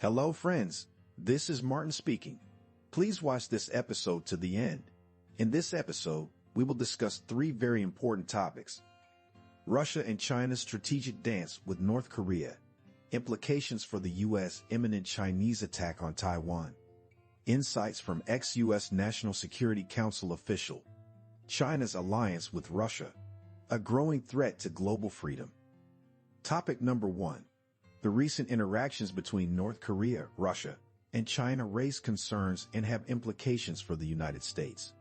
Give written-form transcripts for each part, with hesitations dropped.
Hello friends, this is Martin speaking. Please watch this episode to the end. In this episode, we will discuss three very important topics. Russia and China's strategic dance with North Korea. Implications for the U.S. imminent Chinese attack on Taiwan. Insights from ex-U.S. National Security Council official. China's alliance with Russia. A growing threat to global freedom. Topic number 1. The recent interactions between North Korea, Russia, and China raise concerns and have implications for the United States.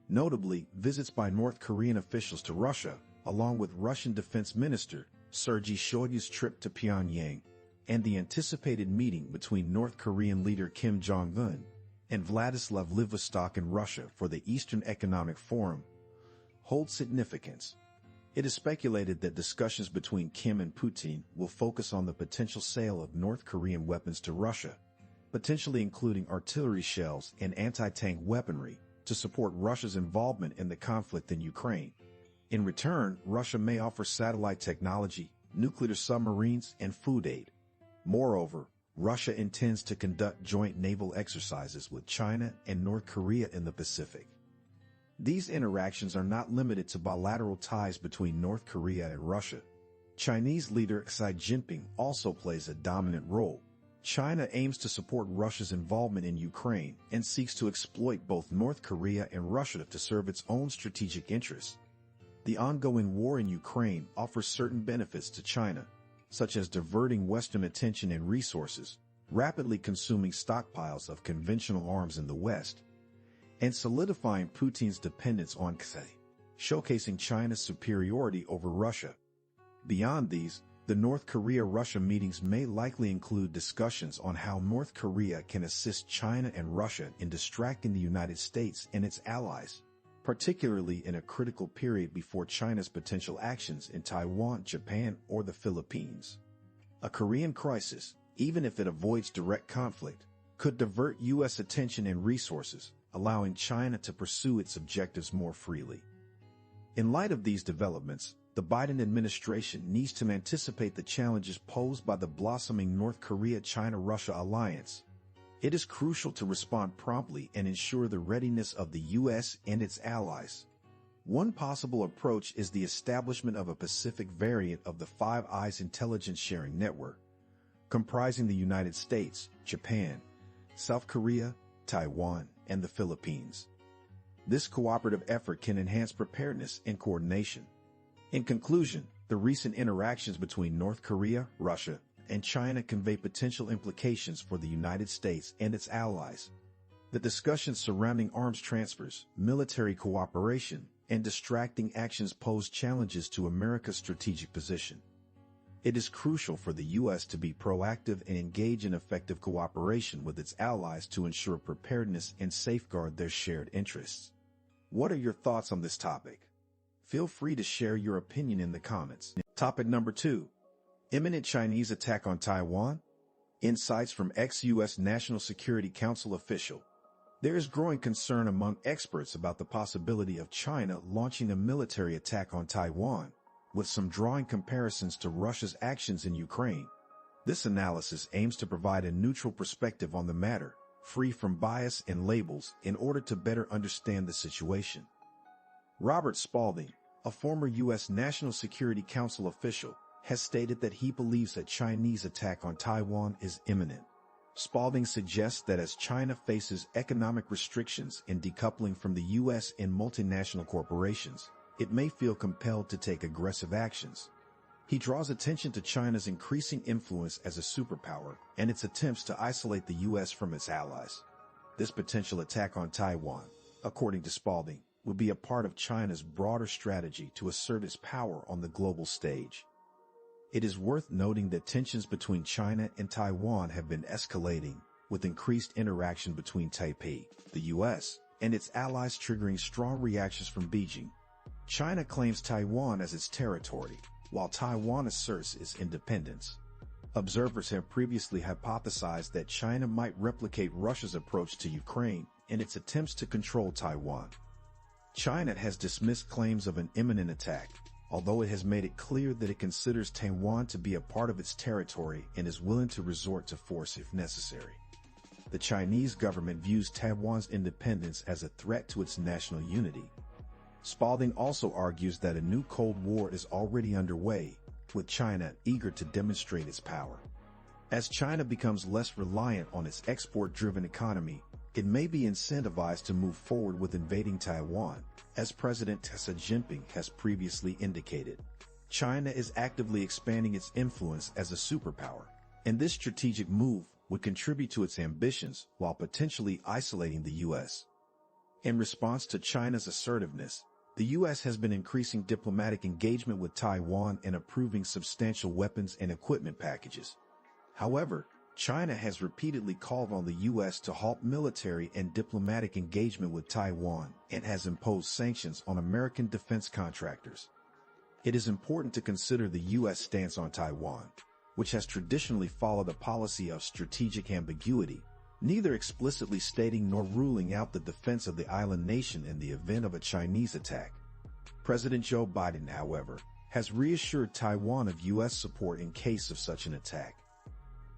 Notably, visits by North Korean officials to Russia, along with Russian Defense Minister Sergei Shoigu's trip to Pyongyang, and the anticipated meeting between North Korean leader Kim Jong-un and Vladislav Vladivostok in Russia for the Eastern Economic Forum, hold significance. It is speculated that discussions between Kim and Putin will focus on the potential sale of North Korean weapons to Russia, potentially including artillery shells and anti-tank weaponry to support Russia's involvement in the conflict in Ukraine. In return, Russia may offer satellite technology, nuclear submarines, and food aid. Moreover, Russia intends to conduct joint naval exercises with China and North Korea in the Pacific. These interactions are not limited to bilateral ties between North Korea and Russia. Chinese leader Xi Jinping also plays a dominant role. China aims to support Russia's involvement in Ukraine and seeks to exploit both North Korea and Russia to serve its own strategic interests. The ongoing war in Ukraine offers certain benefits to China, such as diverting Western attention and resources, rapidly consuming stockpiles of conventional arms in the West, and solidifying Putin's dependence on Xi, showcasing China's superiority over Russia. Beyond these, the North Korea-Russia meetings may likely include discussions on how North Korea can assist China and Russia in distracting the United States and its allies, particularly in a critical period before China's potential actions in Taiwan, Japan, or the Philippines. A Korean crisis, even if it avoids direct conflict, could divert U.S. attention and resources, allowing China to pursue its objectives more freely. In light of these developments, the Biden administration needs to anticipate the challenges posed by the blossoming North Korea-China-Russia alliance. It is crucial to respond promptly and ensure the readiness of the U.S. and its allies. One possible approach is the establishment of a Pacific variant of the Five Eyes intelligence sharing network, comprising the United States, Japan, South Korea, Taiwan, and the Philippines. This cooperative effort can enhance preparedness and coordination. In conclusion, the recent interactions between North Korea, Russia, and China convey potential implications for the United States and its allies. The discussions surrounding arms transfers, military cooperation, and distracting actions pose challenges to America's strategic position. It is crucial for the U.S. to be proactive and engage in effective cooperation with its allies to ensure preparedness and safeguard their shared interests. What are your thoughts on this topic? Feel free to share your opinion in the comments. Topic number 2. Imminent Chinese attack on Taiwan? Insights from ex-U.S. National Security Council official. There is growing concern among experts about the possibility of China launching a military attack on Taiwan, with some drawing comparisons to Russia's actions in Ukraine. This analysis aims to provide a neutral perspective on the matter, free from bias and labels, in order to better understand the situation. Robert Spalding, a former U.S. National Security Council official, has stated that he believes a Chinese attack on Taiwan is imminent. Spalding suggests that as China faces economic restrictions and decoupling from the U.S. and multinational corporations, it may feel compelled to take aggressive actions. He draws attention to China's increasing influence as a superpower and its attempts to isolate the U.S. from its allies. This potential attack on Taiwan, according to Spalding, would be a part of China's broader strategy to assert its power on the global stage. It is worth noting that tensions between China and Taiwan have been escalating, with increased interaction between Taipei, the U.S., and its allies triggering strong reactions from Beijing. China claims Taiwan as its territory, while Taiwan asserts its independence. Observers have previously hypothesized that China might replicate Russia's approach to Ukraine in its attempts to control Taiwan. China has dismissed claims of an imminent attack, although it has made it clear that it considers Taiwan to be a part of its territory and is willing to resort to force if necessary. The Chinese government views Taiwan's independence as a threat to its national unity. Spalding also argues that a new Cold War is already underway, with China eager to demonstrate its power. As China becomes less reliant on its export-driven economy, it may be incentivized to move forward with invading Taiwan, as President Xi Jinping has previously indicated. China is actively expanding its influence as a superpower, and this strategic move would contribute to its ambitions while potentially isolating the U.S. In response to China's assertiveness, the U.S. has been increasing diplomatic engagement with Taiwan and approving substantial weapons and equipment packages. However, China has repeatedly called on the U.S. to halt military and diplomatic engagement with Taiwan and has imposed sanctions on American defense contractors. It is important to consider the U.S. stance on Taiwan, which has traditionally followed a policy of strategic ambiguity, neither explicitly stating nor ruling out the defense of the island nation in the event of a Chinese attack. President Joe Biden, however, has reassured Taiwan of U.S. support in case of such an attack.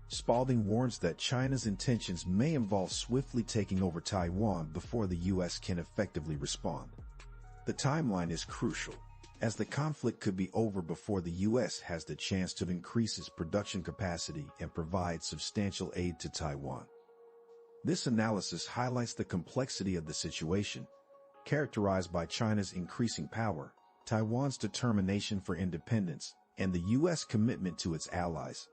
Spalding warns that China's intentions may involve swiftly taking over Taiwan before the U.S. can effectively respond. The timeline is crucial, as the conflict could be over before the U.S. has the chance to increase its production capacity and provide substantial aid to Taiwan. This analysis highlights the complexity of the situation, characterized by China's increasing power, Taiwan's determination for independence, and the U.S. commitment to its allies.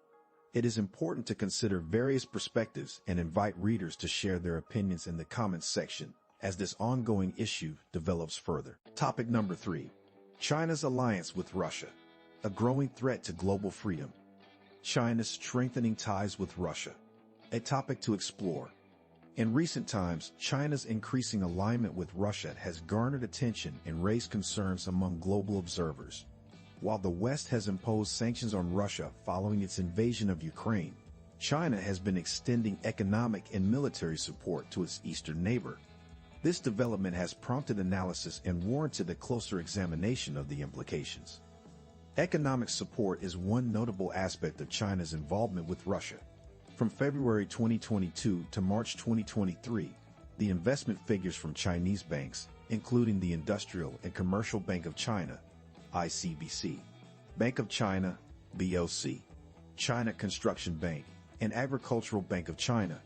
It is important to consider various perspectives and invite readers to share their opinions in the comments section as this ongoing issue develops further. Topic number 3. China's alliance with Russia, a growing threat to global freedom. China's strengthening ties with Russia, a topic to explore. In recent times, China's increasing alignment with Russia has garnered attention and raised concerns among global observers. While the West has imposed sanctions on Russia following its invasion of Ukraine, China has been extending economic and military support to its eastern neighbor. This development has prompted analysis and warranted a closer examination of the implications. Economic support is one notable aspect of China's involvement with Russia. From February 2022 to March 2023, the investment figures from Chinese banks, including the Industrial and Commercial Bank of China, ICBC, Bank of China, BOC, China Construction Bank, and Agricultural Bank of China,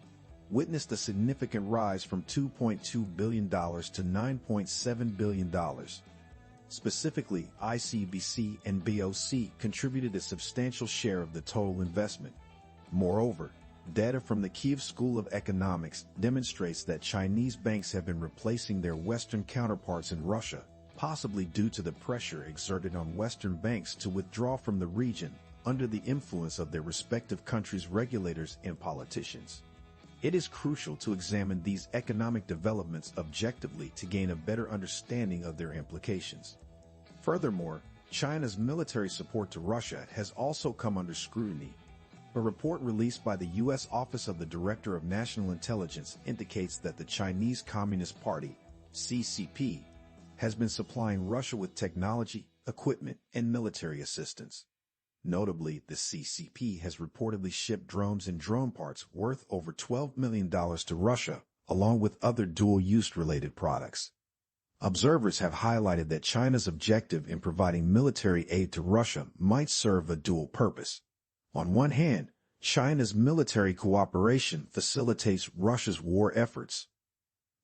witnessed a significant rise from $2.2 billion to $9.7 billion. Specifically, ICBC and BOC contributed a substantial share of the total investment. Moreover, data from the Kiev School of Economics demonstrates that Chinese banks have been replacing their Western counterparts in Russia, possibly due to the pressure exerted on Western banks to withdraw from the region under the influence of their respective countries' regulators and politicians. It is crucial to examine these economic developments objectively to gain a better understanding of their implications. Furthermore, China's military support to Russia has also come under scrutiny. A report released by the U.S. Office of the Director of National Intelligence indicates that the Chinese Communist Party, CCP, has been supplying Russia with technology, equipment, and military assistance. Notably, the CCP has reportedly shipped drones and drone parts worth over $12 million to Russia, along with other dual-use related products. Observers have highlighted that China's objective in providing military aid to Russia might serve a dual purpose. On one hand, China's military cooperation facilitates Russia's war efforts.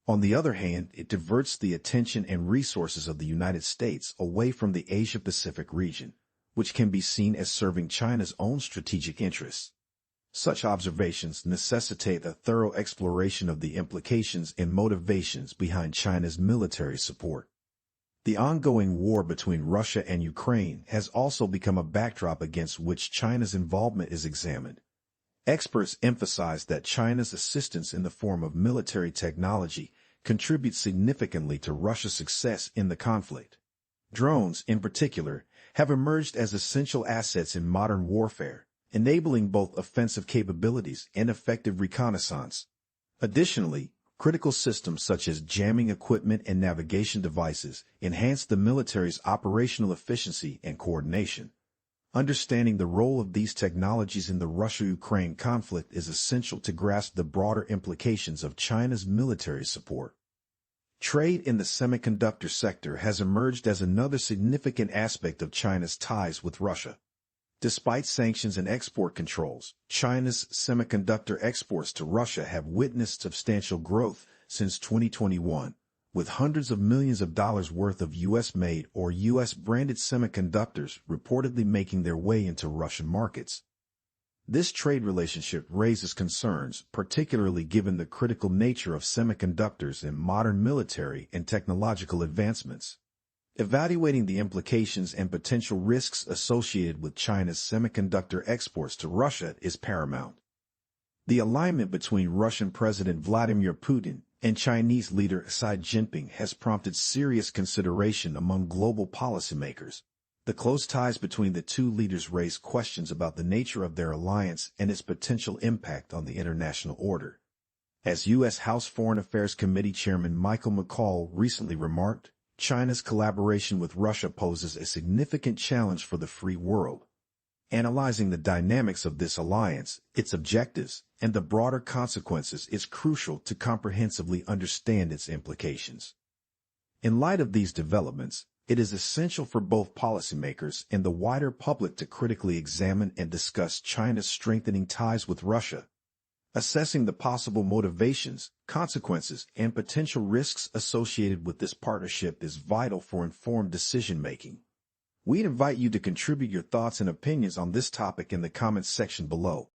On the other hand, it diverts the attention and resources of the United States away from the Asia-Pacific region, which can be seen as serving China's own strategic interests. Such observations necessitate a thorough exploration of the implications and motivations behind China's military support. The ongoing war between Russia and Ukraine has also become a backdrop against which China's involvement is examined. Experts emphasize that China's assistance in the form of military technology contributes significantly to Russia's success in the conflict. Drones, in particular, have emerged as essential assets in modern warfare, enabling both offensive capabilities and effective reconnaissance. Additionally, Critical systems such as jamming equipment and navigation devices enhance the military's operational efficiency and coordination. Understanding the role of these technologies in the Russia-Ukraine conflict is essential to grasp the broader implications of China's military support. Trade in the semiconductor sector has emerged as another significant aspect of China's ties with Russia. Despite sanctions and export controls, China's semiconductor exports to Russia have witnessed substantial growth since 2021, with hundreds of millions of dollars worth of U.S.-made or U.S.-branded semiconductors reportedly making their way into Russian markets. This trade relationship raises concerns, particularly given the critical nature of semiconductors in modern military and technological advancements. Evaluating the implications and potential risks associated with China's semiconductor exports to Russia is paramount. The alignment between Russian President Vladimir Putin and Chinese leader Xi Jinping has prompted serious consideration among global policymakers. The close ties between the two leaders raise questions about the nature of their alliance and its potential impact on the international order. As U.S. House Foreign Affairs Committee Chairman Michael McCaul recently remarked, China's collaboration with Russia poses a significant challenge for the free world. Analyzing the dynamics of this alliance, its objectives, and the broader consequences is crucial to comprehensively understand its implications. In light of these developments, it is essential for both policymakers and the wider public to critically examine and discuss China's strengthening ties with Russia. Assessing the possible motivations, consequences, and potential risks associated with this partnership is vital for informed decision-making. We invite you to contribute your thoughts and opinions on this topic in the comments section below.